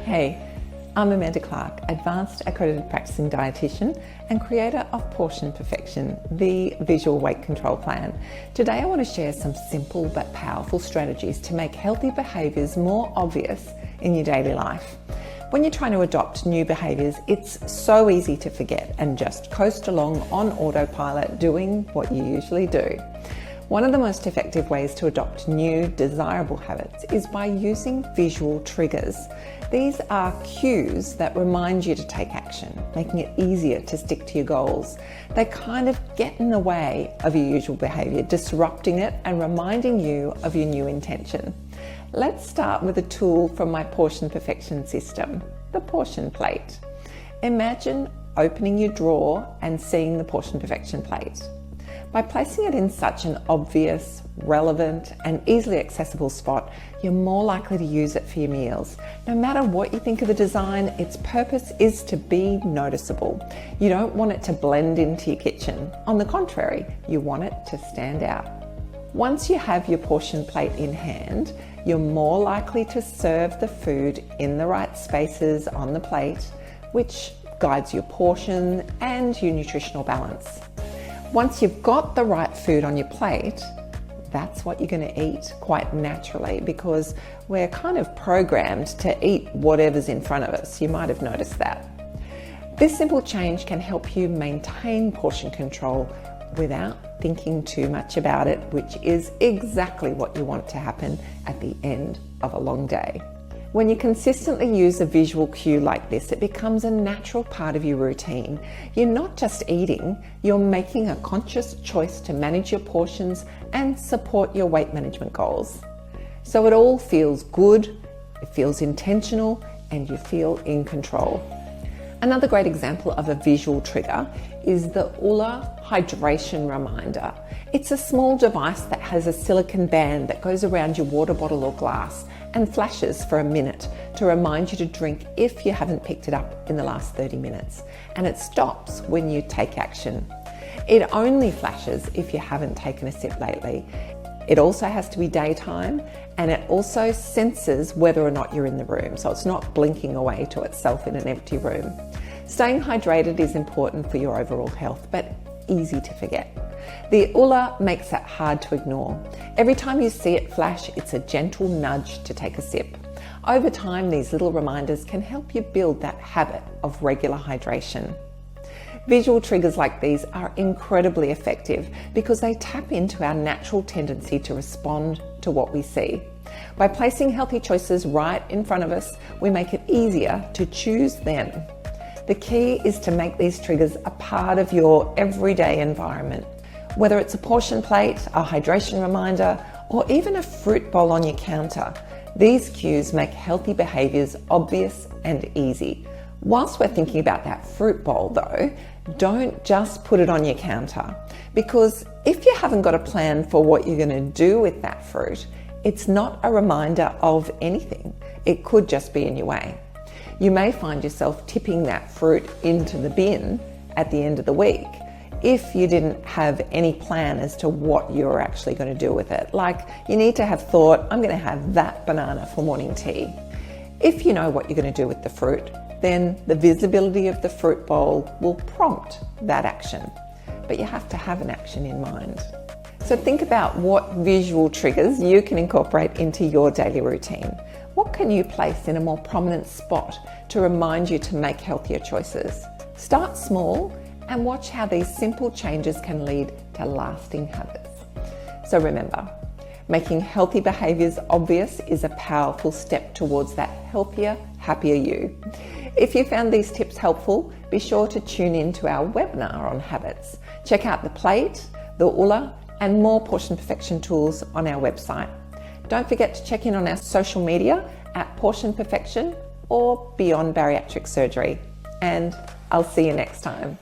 Hey, I'm Amanda Clark, Advanced Accredited Practicing Dietitian and creator of Portion Perfection, the visual weight control plan. Today I want to share some simple but powerful strategies to make healthy behaviours more obvious in your daily life. When you're trying to adopt new behaviours, it's so easy to forget and just coast along on autopilot doing what you usually do. One of the most effective ways to adopt new, desirable habits is by using visual triggers. These are cues that remind you to take action, making it easier to stick to your goals. They kind of get in the way of your usual behaviour, disrupting it and reminding you of your new intention. Let's start with a tool from my Portion Perfection system, the portion plate. Imagine opening your drawer and seeing the Portion Perfection plate. By placing it in such an obvious, relevant and easily accessible spot, you're more likely to use it for your meals. No matter what you think of the design, its purpose is to be noticeable. You don't want it to blend into your kitchen. On the contrary, you want it to stand out. Once you have your portion plate in hand, you're more likely to serve the food in the right spaces on the plate, which guides your portion and your nutritional balance. Once you've got the right food on your plate, that's what you're going to eat quite naturally, because we're kind of programmed to eat whatever's in front of us. You might have noticed that. This simple change can help you maintain portion control without thinking too much about it, which is exactly what you want to happen at the end of a long day. When you consistently use a visual cue like this, it becomes a natural part of your routine. You're not just eating, you're making a conscious choice to manage your portions and support your weight management goals. So it all feels good, it feels intentional, and you feel in control. Another great example of a visual trigger is the Ulla hydration reminder. It's a small device that has a silicone band that goes around your water bottle or glass and flashes for a minute to remind you to drink if you haven't picked it up in the last 30 minutes. And it stops when you take action. It only flashes if you haven't taken a sip lately. It also has to be daytime, and it also senses whether or not you're in the room, so it's not blinking away to itself in an empty room. Staying hydrated is important for your overall health, but easy to forget. The Ulla makes it hard to ignore. Every time you see it flash, it's a gentle nudge to take a sip. Over time, these little reminders can help you build that habit of regular hydration. Visual triggers like these are incredibly effective because they tap into our natural tendency to respond to what we see. By placing healthy choices right in front of us, we make it easier to choose them. The key is to make these triggers a part of your everyday environment. Whether it's a portion plate, a hydration reminder, or even a fruit bowl on your counter, these cues make healthy behaviours obvious and easy. Whilst we're thinking about that fruit bowl though, don't just put it on your counter, because if you haven't got a plan for what you're going to do with that fruit, it's not a reminder of anything. It could just be in your way. You may find yourself tipping that fruit into the bin at the end of the week if you didn't have any plan as to what you're actually going to do with it. Like, you need to have thought, I'm going to have that banana for morning tea. If you know what you're going to do with the fruit, then the visibility of the fruit bowl will prompt that action. But you have to have an action in mind. So think about what visual triggers you can incorporate into your daily routine. What can you place in a more prominent spot to remind you to make healthier choices? Start small and watch how these simple changes can lead to lasting habits. So remember, making healthy behaviours obvious is a powerful step towards that healthier, happier you. If you found these tips helpful, be sure to tune in to our webinar on habits. Check out the plate, the Ulla, and more Portion Perfection tools on our website. Don't forget to check in on our social media at Portion Perfection or Beyond Bariatric Surgery. And I'll see you next time.